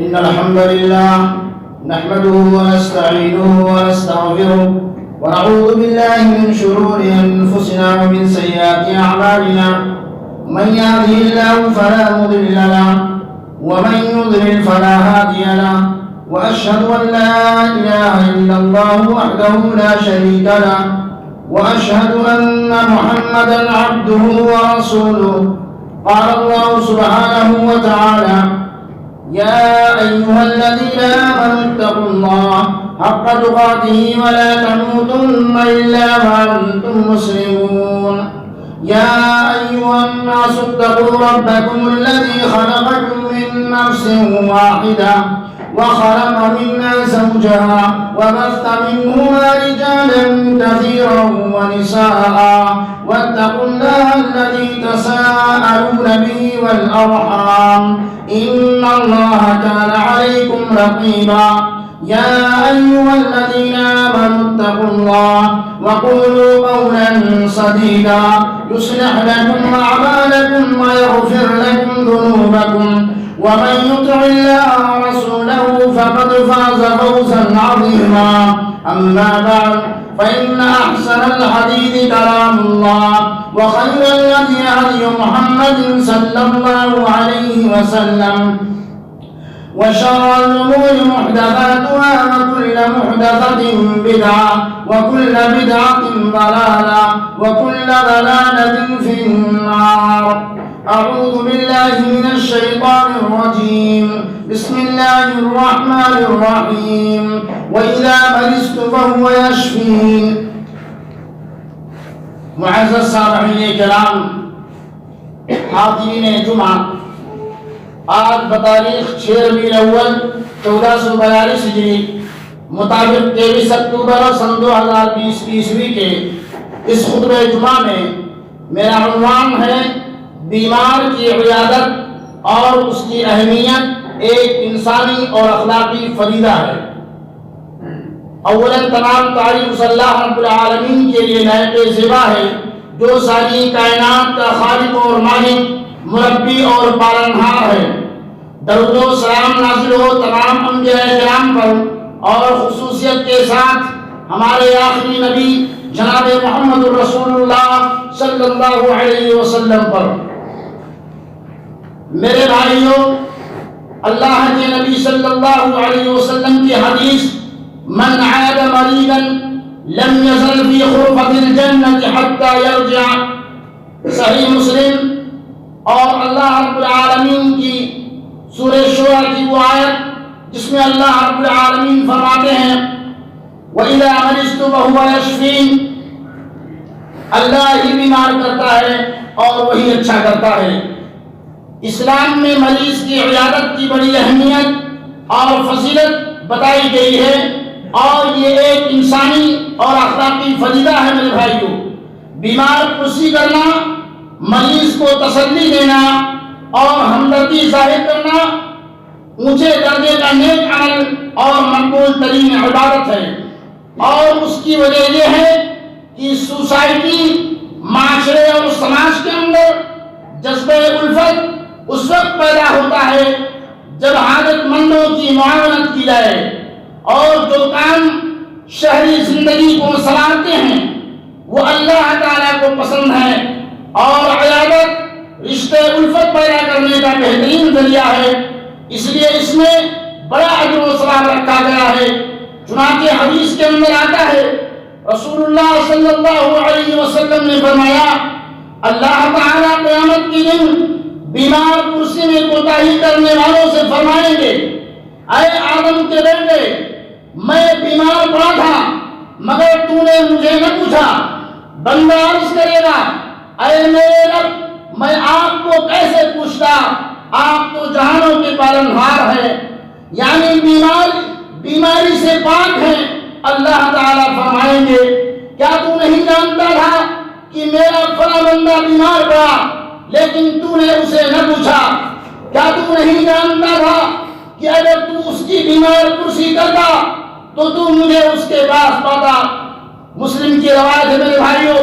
إن الحمد لله نحمده ونستعينه ونستغفره ونعوذ بالله من شرور أنفسنا ومن سيئات أعمالنا من يهده الله فلا مضل له ومن يضلل فلا هادي له وأشهد أن لا إله إلا الله وحده لا شريك له وأشهد أن محمدا عبده ورسوله. قال الله سبحانه وتعالى: يا أيها الذين آمنوا اتقوا الله حق تقاته ولا تموتن إلا وأنتم مسلمون. يا أيها الناس اتقوا ربكم الذي خلقكم من نفس واحدة وخلق منها زوجها وبث منهما رجالا كثيرا ونساء واتقوا الله الذي تساءلون به والأرحام إن الله كان عليكم رقيبا. يا أيها الذين آمنوا اتقوا الله وقولوا قولا سديدا يصلح لكم أعمالكم ويغفر لكم ذنوبكم ومن يطع الله ورسوله فقد فاز فوزا عظيما. أما بعد فإن أحسن الحديث كلام الله وخير الهدي هدي محمد صلى الله عليه وسلم وشر الأمور محدثاتها وكل محدثة بدعة وكل بدعة ضلالة وكل ضلالة في النار. أعوذ بالله من الشيطان الرجيم. بسم الله الرحمن الرحيم. وإذا مرضت فهو يشفين. معزز سامعین کرام، حاضرین جمعہ، آج بتاریخ 6 ربیع الاول 1442 ہجری مطابق 23 اکتوبر سن 2020 عیسوی کے اس خطبہ جمعہ میں میرا عنوان ہے بیمار کی عیادت اور اس کی اہمیت ایک انسانی اور اخلاقی فریضہ ہے۔ اولاً تمام تعریف اللہ رب العالمین کے لیے نہایت زیبا ہے جو ساری کائنات کا خالق اور مالک، مربی اور پالنہار ہے۔ درود و سلام نازل ہو تمام انبیاء کرام پر اور خصوصیت کے ساتھ ہمارے آخری نبی جناب محمد رسول اللہ صلی اللہ علیہ وسلم پر۔ میرے بھائیوں، اللہ کے نبی صلی اللہ علیہ وسلم کی حدیث من عاد مریضا لم يزل في غرفة الجنة حتى يرجع، صحیح مسلم، اور اللہ رب العالمین کی سورہ شورى کی وہ آیت جس میں اللہ رب العالمین فرماتے ہیں وَإِذَا مَرِضْتُ فَهُوَ يَشْفِينِ، اللہ ہی بیمار کرتا ہے اور وہی اچھا کرتا ہے۔ اسلام میں مریض کی عیادت کی بڑی اہمیت اور فضیلت بتائی گئی ہے اور یہ ایک انسانی اور اخلاقی فریضہ ہے۔ میرے بھائیوں، بیمار پرسی کرنا، مریض کو تسلی دینا اور ہمدردی ظاہر کرنا اونچے درجے کا نیک عمل اور مقبول ترین عبادت ہے، اور اس کی وجہ یہ ہے کہ سوسائٹی، معاشرے اور سماج کے اندر جذبہ الفت اس وقت پیدا ہوتا ہے جب حاجت مندوں کی معاونت کی جائے، اور جو کام شہری زندگی کو سنوارتے ہیں وہ اللہ تعالیٰ کو پسند ہے، اور عیادت رشتے الفت پیدا کرنے کا بہترین ذریعہ ہے۔ اس لیے اس میں بڑا اجر و ثواب رکھا گیا ہے۔ چنانچہ حدیث کے اندر آتا ہے رسول اللہ صلی اللہ علیہ وسلم نے فرمایا اللہ تعالیٰ قیامت کے دن بیمار کرسی میں کوتاہی کرنے والوں سے فرمائیں گے اے آدم کے بیٹے، میں بیمار پڑا تھا مگر تو نے مجھے نہ پوچھا۔ بندہ عرض کرے گا اے میرے رب، میں آپ کو کیسے پوچھتا، آپ تو جہانوں کے پالنہار ہیں، یعنی بیماری سے پاک ہیں۔ اللہ تعالیٰ فرمائیں گے کیا تو نہیں جانتا تھا کہ میرا فلاں بندہ بیمار پڑا لیکن تو نے اسے نہ پوچھا؟ کیا تو نہیں جانتا تھا کہ اگر تو اس کی بیمار کرسی کرتا تو تو مجھے اس کے پاس پاتا؟ مسلم کی روایت ہے میرے بھائیوں۔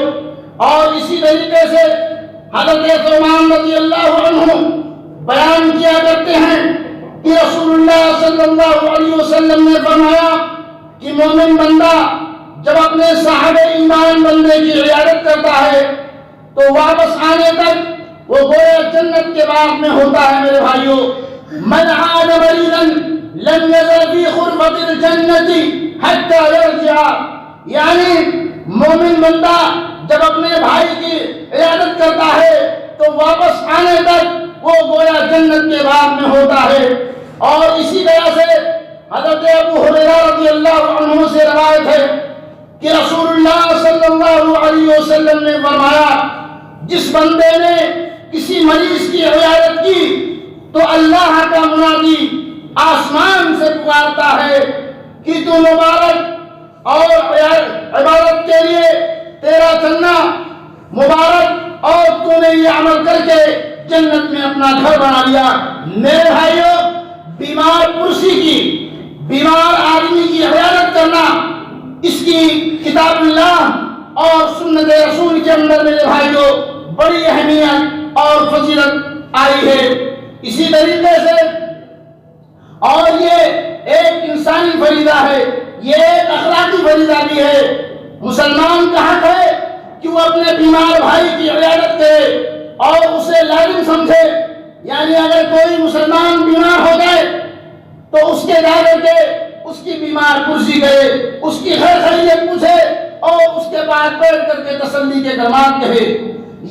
اور اسی طریقے سے حضرت عثمان رضی اللہ عنہ بیان کیا کرتے ہیں کہ رسول اللہ صلی اللہ علیہ وسلم نے فرمایا کہ مومن بندہ جب اپنے صاحب ایمان بندے کی عیادت کرتا ہے تو واپس آنے تک وہ گویا جنت کے باغ میں ہوتا ہے. میرے بھائیوں، من عاد مریضا لم يزل في غرفة الجنة حتى يرجع، یعنی مومن بندہ جب اپنے بھائی کی عیادت کرتا ہے تو واپس آنے تک وہ گویا جنت کے باغ میں ہوتا ہے. اور اسی طرح سے حضرت ابو ہریرہ رضی اللہ عنہ سے روایت ہے کہ رسول اللہ صلی اللہ علیہ وسلم نے فرمایا جس بندے نے کسی مریض کی عیادت کی تو اللہ کا منادی آسمان سے پکارتا ہے کہ تو مبارک اور عبادت کے لیے تیرا چلنا مبارک، اور تو نے یہ عمل کر کے جنت میں اپنا گھر بنا لیا. میرے بھائیوں، بیمار پرسی کی، بیمار آدمی کی عیادت کرنا، اس کی کتاب اللہ اور سنت رسول کے اندر میرے بھائیوں بڑی اہمیت اور فضیلت آئی ہے. اسی طریقے سے اور یہ ایک انسانی فریضہ ہے، یہ ایک اخلاقی فریضہ بھی ہے. مسلمان کا حق ہے کہ وہ اپنے بیمار بھائی کی عیادت کرے اور اسے لازم سمجھے. یعنی اگر کوئی مسلمان بیمار ہو گئے تو اس کے جا کر کے اس کی بیمار پرسی کرے، اس کی خیر خیریت پوچھے اور اس کے بعد بیٹھ کر کے تسلی کے کلمات کہے.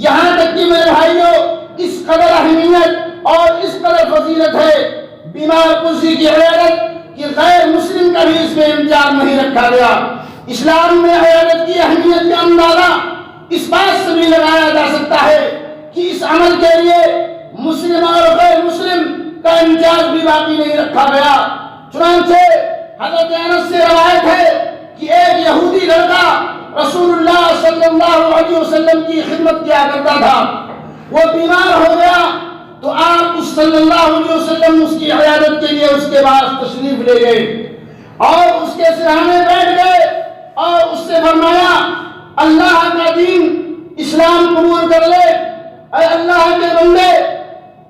یہاں تک کہ میرے بھائیوں اس قدر اہمیت اور اس قدر فضیلت ہے بیمار پرسی کی عیادت کہ غیر مسلم کا بھی اس میں امتیاز نہیں رکھا گیا. اسلام میں عیادت کی اہمیت کا اندازہ اس بات سے بھی لگایا جا سکتا ہے کہ اس عمل کے لیے مسلم اور غیر مسلم کا امتیاز بھی باقی نہیں رکھا گیا. چنانچہ حضرت انس سے روایت ہے کہ ایک یہودی لڑکا رسول اللہ صلی اللہ علیہ وسلم کی خدمت کیا کرتا تھا. وہ بیمار ہو گیا تو آپ صلی اللہ علیہ وسلم اس کی عیادت کے لیے اس کے پاس تشریف لے گئے اور اس کے سرانے بیٹھ گئے اور اس سے فرمایا اللہ کا دین اسلام قبول کر لے. اے اللہ کے بندے،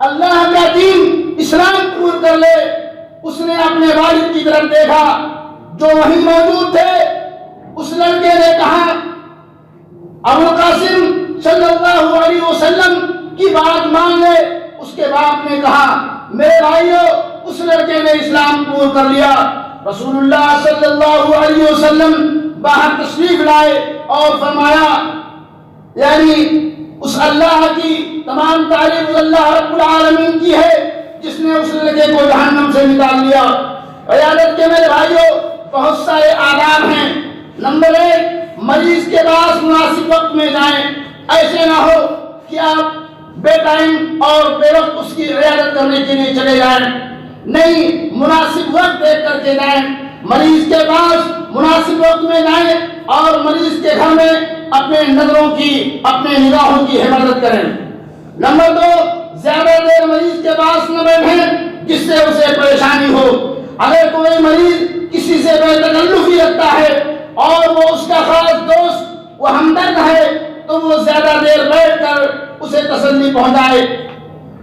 اللہ کا دین اسلام قبول کر لے. اس نے اپنے والد کی طرف دیکھا جو وہیں موجود تھے. اس لڑکے نے کہا ابو القاسم صلی اللہ علیہ وسلم کی بات مان لے. اس کے باپ نے کہا میرے بھائیو، اس لڑکے نے اسلام قبول کر لیا. رسول اللہ صلی اللہ علیہ وسلم باہر تشریف لائے اور فرمایا یعنی اس اللہ کی تمام تعریف اللہ رب العالمین کی ہے جس نے اس لڑکے کو جہنم سے نکال لیا. عیادت کے میرے بھائیوں بہت سارے آداب ہیں. نمبر 1، مریض کے پاس مناسب وقت میں جائیں. ایسے نہ ہو کہ آپ بے ٹائم اور بے وقت اس کی عیادت کرنے کے لیے چلے جائیں. نہیں، مناسب وقت دیکھ کر کے جائیں. مریض کے پاس مناسب وقت میں جائیں اور مریض کے گھر میں اپنے نظروں کی، اپنے نگاہوں کی حفاظت کریں. نمبر 2، زیادہ دیر مریض کے پاس نہ بیٹھیں جس سے اسے پریشانی ہو. اگر کوئی مریض کسی سے بے تکلفی رکھتا ہے اور وہ اس کا خاص دوست، وہ ہمدرد ہے، تو وہ زیادہ دیر بیٹھ کر اسے تسلی پہنچائے.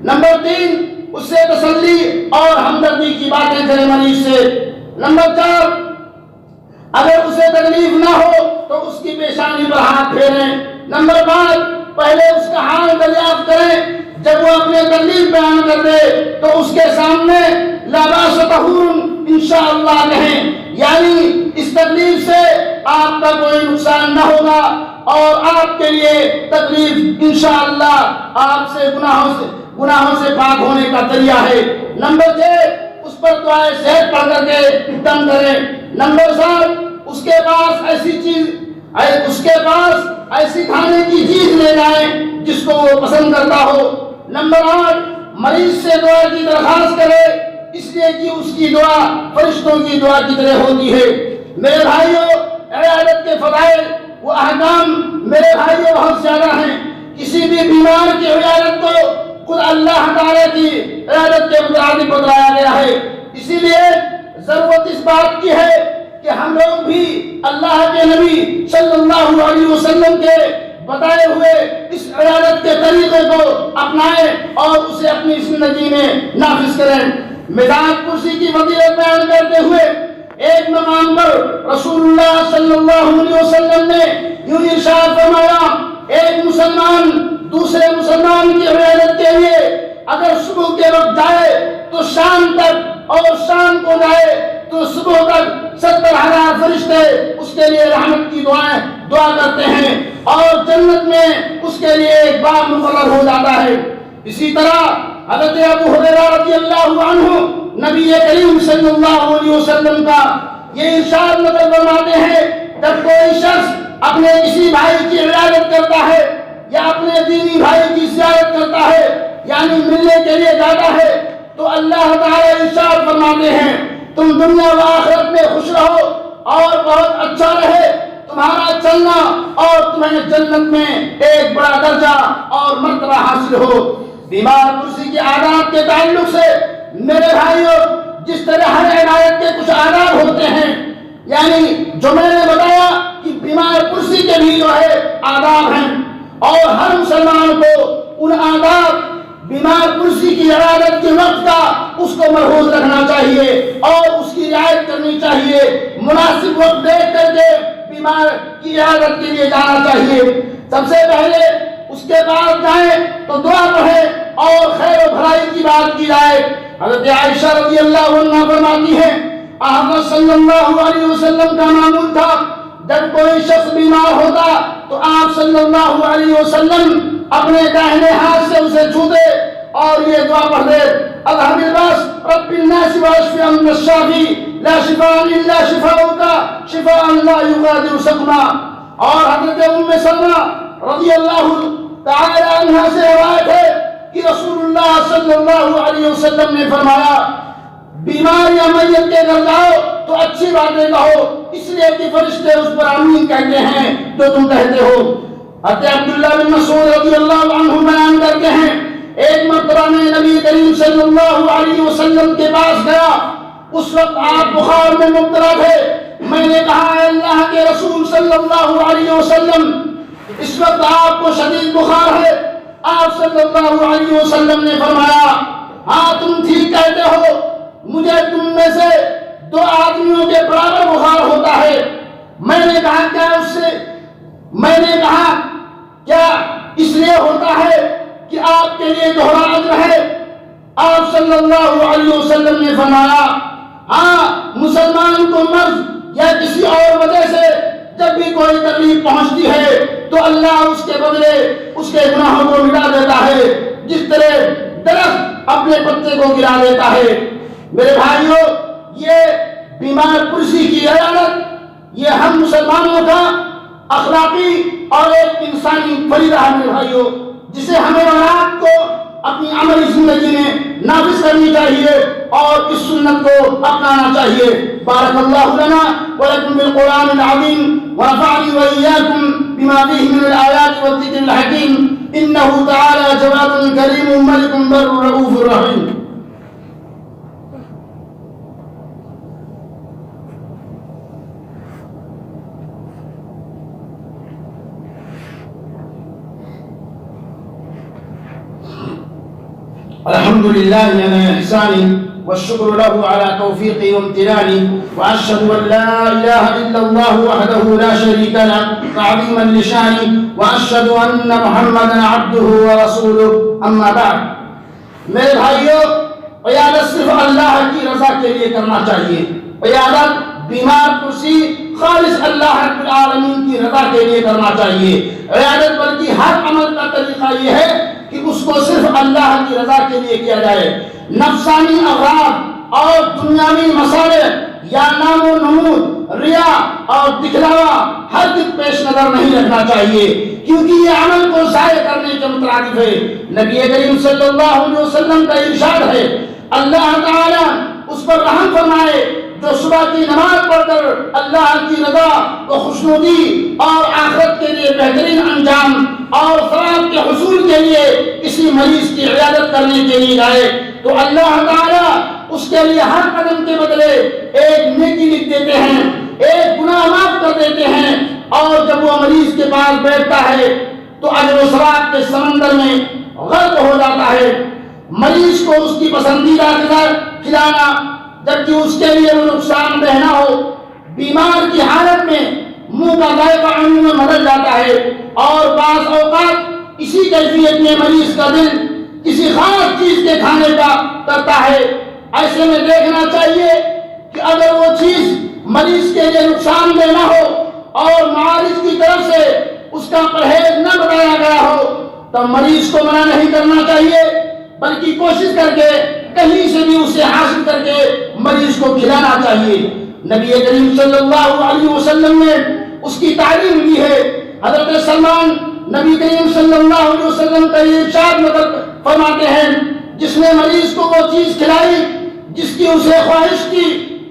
نمبر 3، اس سے تسلی اور ہمدردی کی باتیں کریں مریض سے. نمبر 4، اگر اسے تکلیف نہ ہو تو اس کی پیشانی پر ہاتھ پھیریں. نمبر 5، پہلے اس کا حال دریافت کریں. جب وہ اپنے تکلیف بیان کر دے تو اس کے سامنے لا باس طہور انشاءاللہ کہیں، یعنی اس تکلیف سے آپ کا کوئی نقصان نہ ہوگا اور آپ کے لیے تکلیف انشاءاللہ آپ سے گناہوں سے پاک ہونے کا ذریعہ ہے. نمبر 6، اس پر دعائے صحت پڑھ کر کے دم کریں. نمبر 7، اس کے پاس ایسی کھانے کی چیز لے جائیں جس کو وہ پسند کرتا ہو. نمبر 8، مریض سے دعا کی درخواست کرے، اس لیے کہ اس کی دعا فرشتوں کی دعا کی طرح ہوتی ہے. میرے بھائیوں، عیادت کے فضائل و احکام میرے بھائیوں بہت زیادہ ہیں. کسی بھی بیمار کی عیادت کو خود اللہ تعالیٰ کی عیادت کے مطابق بتلایا گیا ہے. اسی لیے ضرورت اس بات کی ہے کہ ہم لوگ بھی اللہ کے نبی صلی اللہ علیہ وسلم کے بتائے ہوئے اس عیادت کے طریقے کو اپنائیں اور اسے اپنی زندگی میں نافذ کریں. مداد کرسی کی فضیلت بیان کرتے ہوئے ایک مقام پر رسول اللہ صلی اللہ علیہ وسلم نے یوں ارشاد فرمایا، ایک مسلمان دوسرے مسلمان کی عیادت کے لیے اگر صبح کے وقت جائے تو شام تک، اور شام کو جائے تو صبح تک 70,000 فرشتے اس کے لیے رحمت کی دعا کرتے ہیں، اور جنت میں اس کے لیے ایک باب مقرر ہو جاتا ہے۔ اسی طرح حضرت ابو ہریرہ رضی اللہ عنہ نبی کریم صلی اللہ علیہ وسلم کا یہ ارشاد نقل فرماتے ہیں، جب کوئی شخص اپنے کسی بھائی کی عیادت کرتا ہے یا اپنے دینی بھائی کی زیارت کرتا ہے، یعنی ملنے کے لیے جاتا ہے، تو اللہ تعالی ارشاد فرماتے ہیں تم دنیا و آخرت میں خوش رہو اور بہت اچھا رہے تمہارا چلنا، اور تمہیں جنت میں ایک بڑا درجہ اور مرتبہ حاصل ہو۔ بیمار کرسی کے آداب کے تعلق سے میرے بھائیوں، جس طرح ہر عنایت کے کچھ آداب ہوتے ہیں، یعنی جو میں نے بتایا کہ بیمار کرسی کے بھی جو ہے آداب ہیں، اور ہر مسلمان کو ان آداب بیمار کرسی کی عیادت کے وقت کا اس کو محفوظ رکھنا چاہیے اور اس کی رعایت کرنی چاہیے۔ مناسب وقت دیکھ کر کے بیمار کی عیادت کے لیے جانا چاہیے۔ سب سے پہلے اس کے بعد جائیں تو دعا پڑھیں اور خیر و بھلائی کی بات کی جائے۔ حضرت عائشہ رضی اللہ عنہا فرماتی ہیں، احمد صلی اللہ علیہ وسلم کا معمول تھا جب کوئی شخص بیمار ہوتا تو آپ صلی اللہ علیہ وسلم اپنے داہنے ہاتھ سے اسے چھوتے اور یہ دعا پڑھتے، اذهب الباس رب الناس واشف انت الشافی لا شفاء الا شفاؤک شفاء لا یغادر سقما۔ اور حضرت ام سلمہ رضی اللہ تعالی عنہا سے روایت ہے کہ رسول اللہ صلی اللہ علیہ وسلم نے فرمایا، بیمار یا میت کے گھر جاؤ تو اچھی باتیں کہو، اس لیے کہ فرشتے اس پر آمین کہتے ہیں جو تم کہتے ہو۔ حضرت عبداللہ بن مسعود رضی اللہ عنہ بیان کرتے ہیں، ایک مرتبہ میں نبی کریم صلی اللہ علیہ وسلم کے پاس گیا، اس وقت آپ بخار میں مبتلا تھے۔ میں نے کہا، اے اللہ کے رسول صلی اللہ علیہ وسلم، اس وقت آپ کو شدید بخار ہے۔ آپ صلی اللہ علیہ وسلم نے فرمایا، ہاں تم ٹھیک کہتے ہو، مجھے تم میں سے 2 آدمیوں کے برابر بخار ہوتا ہے۔ میں نے کہا کیا اس لیے ہوتا ہے کہ آپ کے لیے دوہرا اجر ہے؟ آپ صلی اللہ علیہ وسلم نے فرمایا، ہاں مسلمان کو مرض یا کسی اور وجہ سے جب بھی کوئی تکلیف پہنچتی ہے تو اللہ اس کے بدلے اس کے گناہوں کو مٹا دیتا ہے، جس طرح درخت اپنے پتے کو گرا دیتا ہے۔ میرے بھائیوں، یہ بیمار کرسی کی عیادت یہ ہم مسلمانوں کا اخلاقی اور ایک انسانی فریضہ ہے میرے بھائیوں، جسے ہمیں اور آپ کو اپنی عملی زندگی میں نافذ کرنی چاہیے اور اس سنت کو اپنانا چاہیے۔ بارک اللہ لنا ولکم بالقرآن العظیم ونفعنی وإیاکم بما فیہ من الآیات والذکر الحکیم، انہ تعالی جواد کریم ملک بر رؤوف رحیم۔ الحمد لله على إحسانه والشكر له على توفيقه وامتنانه، وأشهد أن لا إله إلا الله وحده لا شريك له تعظيما لشانه، وأشهد أن محمدا عبده ورسوله، أما بعد۔ میرے بھائیوں، عیادت صرف اللہ کی رضا کے لیے کرنا چاہیے۔ عیادت بیمار کرسی خالص اللہ رب العالمین کی رضا کے لیے کرنا چاہیے۔ عیادت بلکہ ہر عمل کا طریقہ یہ ہے کہ اس کو صرف اللہ کی رضا کے لیے کیا جائے۔ نفسانی اغراض اور دنیاوی مصالح یا نام و نمود، ریا اور دکھلاوا ہرگز پیش نظر نہیں رکھنا چاہیے، کیونکہ یہ عمل کو ضائع کرنے کے مترادف ہے۔ نبی کریم صلی اللہ علیہ وسلم کا ارشاد ہے، اللہ تعالی اس پر رحم فرمائے جو صبح کی نماز پڑھ کر اللہ کی رضا و خوشنودی اور آخرت کے لیے بہترین انجام اور ثواب کے حصول کے لیے کسی مریض کی عیادت کرنے کے لیے جائے تو اللہ تعالیٰ اس کے لیے ہر قدم کے بدلے ایک نیکی لکھ دیتے ہیں، ایک گناہ معاف کر دیتے ہیں، اور جب وہ مریض کے پاس بیٹھتا ہے تو اجر و ثواب کے سمندر میں غرق ہو جاتا ہے۔ مریض کو اس کی پسندیدہ غذا کھلانا، جبکہ اس کے لیے وہ نقصان دہ نہ ہو۔ بیمار کی حالت میں منہ کا ذائقہ آنے میں بدل جاتا ہے، اور بعض اوقات اسی کیفیت میں مریض کا دل کسی خاص چیز کے کھانے کا کرتا ہے۔ ایسے میں دیکھنا چاہیے کہ اگر وہ چیز مریض کے لیے نقصان دہ نہ ہو اور معالج کی طرف سے اس کا پرہیز نہ بتایا گیا ہو تو مریض کو منع نہیں کرنا چاہیے، بلکہ کوشش کر کے کہیں سے بھی اسے حاصل کر کے مریض کو کھلانا چاہیے۔ نبی کریم صلی اللہ علیہ وسلم نے اس کی تعلیم دی ہے۔ حضرت سلمان نبی کریم صلی اللہ علیہ وسلم کا یہ ارشاد فرماتے ہیں، جس نے مریض کو وہ چیز کھلائی جس کی اسے خواہش تھی،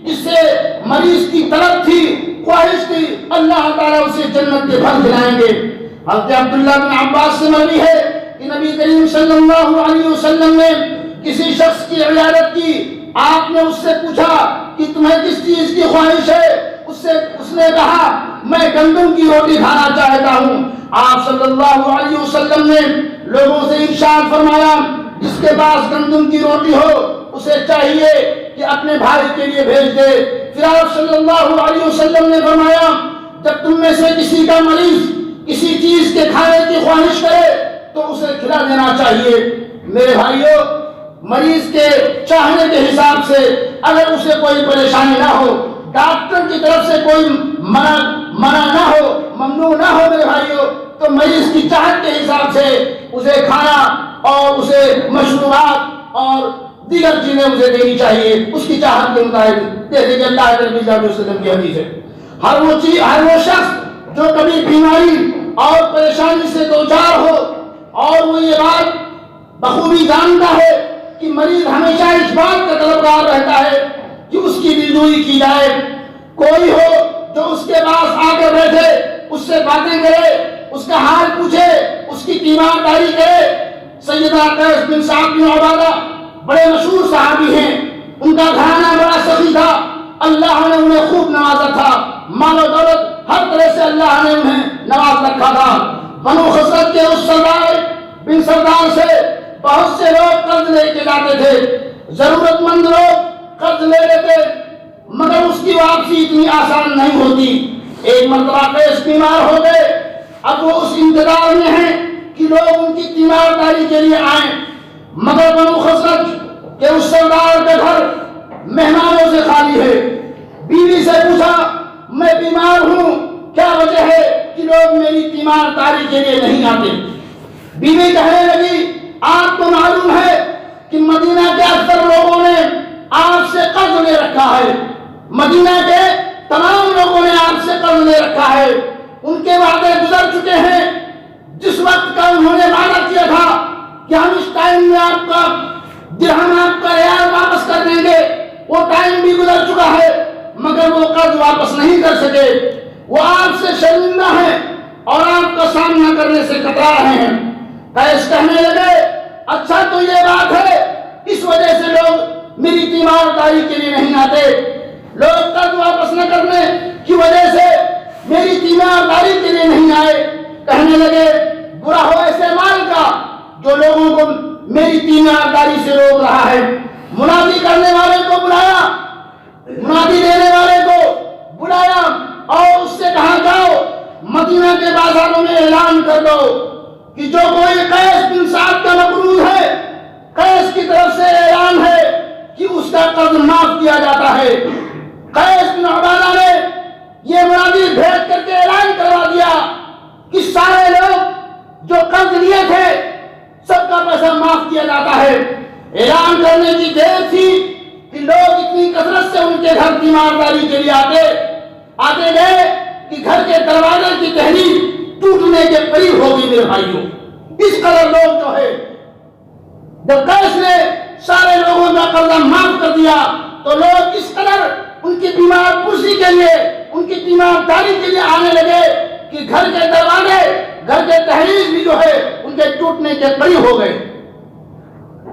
جس سے مریض کی طلب تھی، خواہش تھی، اللہ تعالیٰ اسے جنت کے پھل کھلائیں گے۔ حضرت عبداللہ بن عباس سے مروی ہے کہ نبی کریم صلی اللہ علیہ وسلم نے کسی شخص کی عیادت کی، آپ نے اس سے پوچھا کہ تمہیں کس چیز کی خواہش ہے؟ اس نے کہا میں گندم کی روٹی کھانا چاہتا ہوں۔ آپ صلی اللہ علیہ وسلم نے لوگوں سے ارشاد فرمایا، جس کے پاس گندم کی روٹی ہو اسے چاہیے کہ اپنے بھائی کے لیے بھیج دے۔ پھر آپ صلی اللہ علیہ وسلم نے فرمایا، جب تم میں سے کسی کا مریض کسی چیز کے کھانے کی خواہش کرے تو اسے کھلا دینا چاہیے۔ میرے بھائیوں، مریض کے چاہنے کے حساب سے اگر اسے کوئی پریشانی نہ ہو، ڈاکٹر کی طرف سے کوئی منع نہ ہو، ممنوع نہ ہو میرے بھائیوں، تو مریض کی چاہت کے حساب سے اسے کھانا اور اسے مشروبات اور دیگر چیزیں اسے دینی چاہیے، اس کی چاہت کے مطابق۔ جیسے کہ اللہ کے نبی صلی اللہ علیہ وسلم کی حدیث ہے، ہر وہ شخص جو کبھی بیماری اور پریشانی سے دوچار ہو اور وہ یہ بات بخوبی جانتا ہے کہ مریض ہمیشہ اس بات کا طلبگار رہتا ہے کہ اس کی دلجوئی کی جائے، کوئی ہو جو اس کے پاس آ کر بیٹھے، اس سے باتیں کرے، اس کا حال پوچھے، اس کی تیمارداری کرے۔ سیدنا قیس بن سعد بن عبادہ بڑے مشہور صحابی ہیں، ان کا گھرانہ بڑا سخی تھا، اللہ نے انہیں خوب نوازا تھا، مال و دولت ہر طرح سے اللہ نے انہیں نواز رکھا تھا۔ بنو خزرج کے اس سردار بن سردار سے بہت سے لوگ قرض لے کے جاتے تھے، ضرورت مند لوگ قرض لے لیتے، مگر اس کی واپسی اتنی آسان نہیں ہوتی۔ ایک مرتبہ قیس بیمار ہو گئے، اب وہ اس انتظار میں ہیں کہ لوگ ان کی تیمارداری کے لیے آئیں، مگر بنو خزرج کہ اس سردار کا گھر مہمانوں سے خالی ہے۔ بیوی سے پوچھا، میں بیمار ہوں، کیا وجہ ہے کہ لوگ میری تیمارداری کے لیے نہیں آتے؟ بیوی کہنے لگی، آپ کو معلوم ہے کہ مدینہ کے اکثر لوگوں نے آپ سے قرض لے رکھا ہے، مدینہ کے تمام لوگوں نے آپ سے قرض لے رکھا ہے، ان کے وعدے گزر چکے ہیں، جس وقت کا انہوں نے وعدہ کیا تھا کہ ہم اس ٹائم میں آپ کا درہم، آپ کا ریال واپس کر دیں گے، وہ ٹائم بھی گزر چکا ہے، مگر وہ قرض واپس نہیں کر سکے۔ وہ آپ سے شرمندہ ہیں اور آپ کا سامنا کرنے سے کترا رہے ہیں۔ قیس کہنے لگے، اچھا تو یہ بات ہے، اس وجہ سے لوگ میری تیمارداری کے لیے نہیں آتے، لوگ قرض واپس نہ کرنے کی وجہ سے میری تیمارداری کے لیے نہیں آئے۔ کہنے لگے، برا ہو ایسے مال کا جو لوگوں کو میری تیمارداری سے روک رہا ہے۔ منادی کرنے والے کو بلایا، منادی دینے والے کو بلایا اور اس سے کہا، جاؤ مدینہ کے بازاروں میں اعلان کر دو کہ جو کوئی قیس بن سعد کا مقروض ہے، قیس کی طرف سے اعلان ہے کہ اس کا قرض معاف کیا جاتا ہے۔ قیس بن عبادہ نے یہ منادی بھیج کر کے اعلان کروا دیا کہ سارے لوگ جو قرض لیے تھے سب کا پیسہ معاف کیا جاتا ہے۔ اعلان کرنے کی دیر تھی کہ لوگ اتنی کثرت سے ان کے گھر تیمارداری کے لیے آتے گئے کہ گھر کے دروازے کی تحریر ٹوٹنے کے قریب ہو گئی۔ میرے بھائیوں، اس قدر لوگ جو ہے، جب قیس نے سارے لوگوں کا قرضہ معاف کر دیا تو لوگ اس قدر ان کی بیمار پرسی کے لیے، ان کی تیمارداری کے لیے آنے لگے کہ گھر کے دروازے، گھر کے تحریر بھی جو ہے ان کے ٹوٹنے کے قریب ہو گئے۔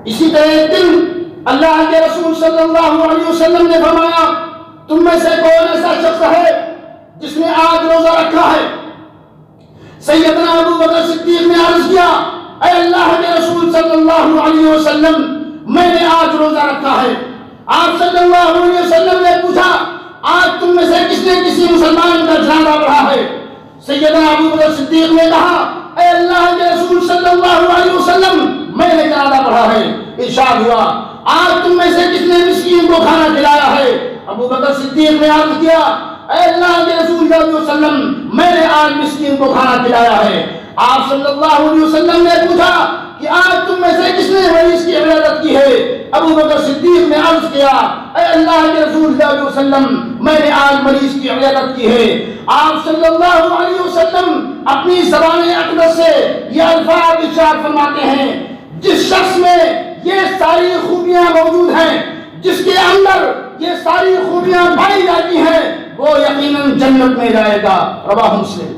اسی طرح ایک دن اللہ کے رسول صلی اللہ علیہ وسلم نے فرمایا، تم میں سے کون ایسا شخص ہے جس نے آج روزہ رکھا ہے؟ سیدنا ابو بکر صدیق نے عرض کیا، اے اللہ کے رسول صلی اللہ علیہ وسلم، میں نے آج روزہ رکھا ہے۔ آپ صلی اللہ علیہ وسلم نے پوچھا آج تم میں سے کس نے کسی مسلمان کا جنازہ پڑھا ہے؟ سیدنا ابو بکر صدیق نے کہا اے اللہ کے رسول صلی اللہ علیہ وسلم میں نے جنازہ پڑھا ہے۔ ارشاد ہوا آج تم میں سے کس نے مسکین کو کھانا کھلایا ہے؟ ابو بکر صدیق نے عرض کیا اے اللہ کے رسول صلی اللہ علیہ وسلم میں نے آج مسکین کو کھانا کھلایا ہے۔ آپ صلی اللہ علیہ وسلم نے پوچھا کہ آج تم میں سے کس نے مریض کی عیادت کی ہے؟ ابو بکر صدیق نے عرض کیا اے اللہ کے رسول صلی اللہ علیہ وسلم میں نے آج مریض کی عیادت کی ہے۔ آپ صلی اللہ علیہ وسلم اپنی زبان اقدس سے یہ الفاظ ارشاد فرماتے ہیں جس شخص میں یہ ساری خوبیاں موجود ہیں، جس کے اندر یہ ساری خوبیاں پائی جاتی ہیں، وہ یقیناً جنت میں جائے گا۔ رواہ مسلم۔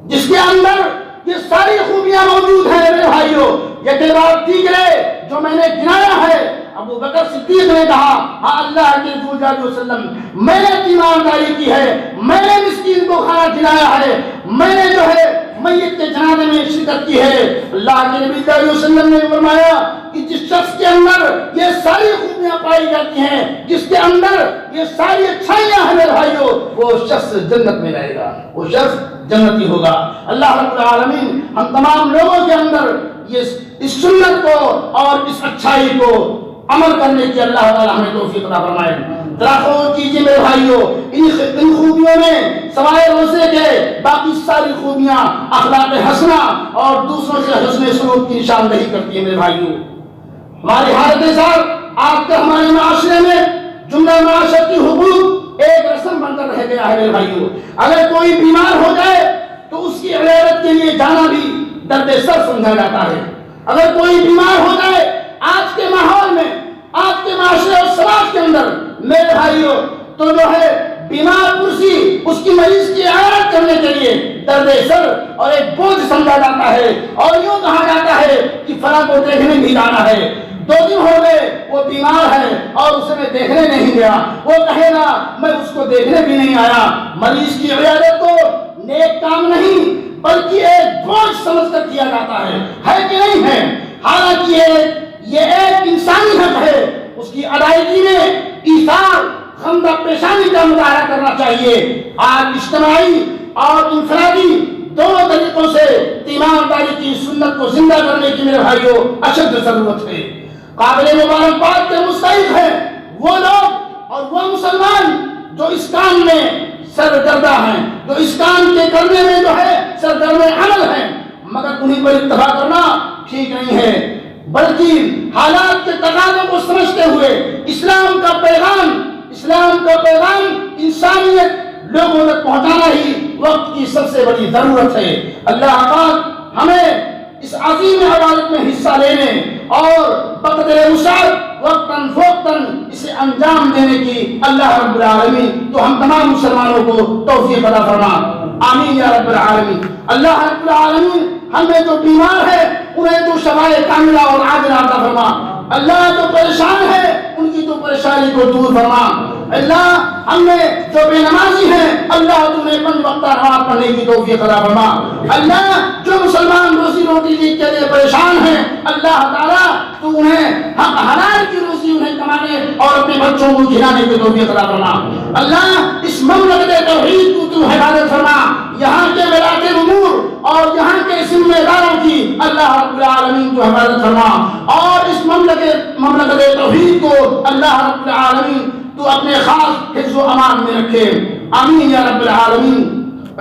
جس کے اندر یہ ساری خوبیاں موجود ہیں میرے بھائیوں، یہ کے بعد دیگرے جو میں نے گنایا ہے، ابو بکر صدیق نے کہا ہاں اللہ کے رسول صلی اللہ علیہ وسلم میں نے ایمانداری کی ہے، میں نے مسکین کو کھانا کھلایا ہے، میں نے جو ہے میت کے جنازے میں شرکت کی ہے۔ اللہ کے نبی صلی اللہ علیہ وسلم نے فرمایا کہ جس شخص کے اندر یہ ساری خوبیاں پائی جاتی ہیں، جس کے اندر یہ ساری اچھائیاں ہیں میرے بھائیوں، وہ شخص جنت میں رہے گا، وہ شخص جنتی ہوگا۔ اللہ رب العالمین ہم تمام لوگوں کے اندر اس سنت کو اور اس اچھائی کو عمل کرنے کی اللہ تعالیٰ ہمیں توفیق عطا فرمائے۔ تراخور کیجیے میرے بھائیوں، ان خوبیوں میں سوائے روزے کے باقی ساری خوبیاں اخلاق حسنہ اور دوسروں سے حسن سلوک کی نشاندہی کرتی ہیں میرے بھائیوں۔ ہماری حالت صاحب آج تک ہمارے معاشرے میں جملہ معاشرتی حقوق ایک رسم بن کر رہ گیا ہے میرے بھائیوں۔ اگر کوئی بیمار ہو جائے تو اس کی عیادت کے لیے جانا بھی درد سر سمجھا جاتا ہے۔ اگر کوئی بیمار ہو جائے آج کے ماحول میں، آج کے معاشرے اور سماج کے اندر میرے بھائیوں تو جو ہے بیمار کرسی اس کی مریض کی عیادت کرنے کے لیے درد سر اور ایک بوجھ سمجھا جاتا ہے، اور یوں کہا جاتا ہے کہ فلاں کو دیکھنے بھی جانا ہے۔ 2 دن ہو گئے وہ بیمار ہے اور اسے میں دیکھنے نہیں گیا، وہ کہے گا میں اس کو دیکھنے بھی نہیں آیا۔ مریض کی عیادت تو نیک کام نہیں بلکہ ایک بوجھ سمجھ کر کیا جاتا ہے کہ نہیں ہے؟ حالانکہ یہ ایک انسانی حق ہے، اس کی ادائیگی میں ایثار خندہ پیشانی کا مظاہرہ کرنا چاہیے۔ آج اجتماعی اور انفرادی دونوں طریقوں سے ایمانداری کی سنت کو زندہ کرنے کی میرے بھائیوں اشد ضرورت ہے۔ قابل مبارکباد کے مستحق ہیں وہ لوگ اور وہ مسلمان جو اس کام میں سرگردہ ہیں، جو اس کام کے کرنے میں جو ہے سرگرم عمل ہیں، مگر انہیں پر اتباع کرنا ٹھیک نہیں ہے، بلکہ حالات کے تقاضوں کو سمجھتے ہوئے اسلام کا پیغام انسانیت لوگوں تک پہنچانا ہی وقت کی سب سے بڑی ضرورت ہے۔ اللہ پاک ہمیں اس عظیم عبادت میں حصہ لینے اور بقدر وسعت وقتاً فوقتاً اسے انجام دینے کی اللہ رب العالمین تو ہم تمام مسلمانوں کو توفیق عطا فرما، آمین یا رب العالمین۔ اللہ رب العالمین ہمیں جو بیمار ہے انہیں تو شفائے کاملہ اور عاجلہ عطا فرما، اللہ جو پریشان ہے ان کی تو پریشانی کو دور فرما، اللہ ہم میں جو بے نمازی ہیں اللہ تمہیں 5 وقتہ نماز پڑھنے کی توفیق عطا فرما، اللہ جو مسلمان روزی روٹی کے لیے پریشان ہیں اللہ تعالیٰ تو انہیں حلال کی روزی انہیں کمانے اور اپنے بچوں کو کھلانے کی توفیق عطا فرما، اللہ اس مملکت توحید کو تو حفاظت فرما، یہاں کے ولاۃ الامور اور یہاں کے ذمہ داروں کی اللہ رب العالمین کو حفاظت فرما، اور اس مملکت توحید کو اللہ رب العالمین تو اپنے خاص حفظ و امان میں رکھے، آمین یا رب العالمین۔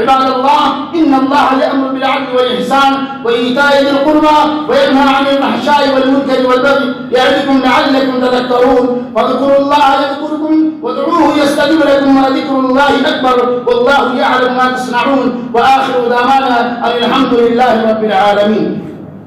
عباد اللہ ان اللہ یأمر بالعدل والإحسان وإیتاء ذی القربى وینہی عن الفحشاء والمنکر والبغی یعظکم لعلکم تذکرون فاذکروا اللہ یذکرکم وادعوه یستجب لکم ولذکر اللہ اکبر واللہ یعلم ما تصنعون وآخر دعوانا ان الحمد للہ رب العالمین۔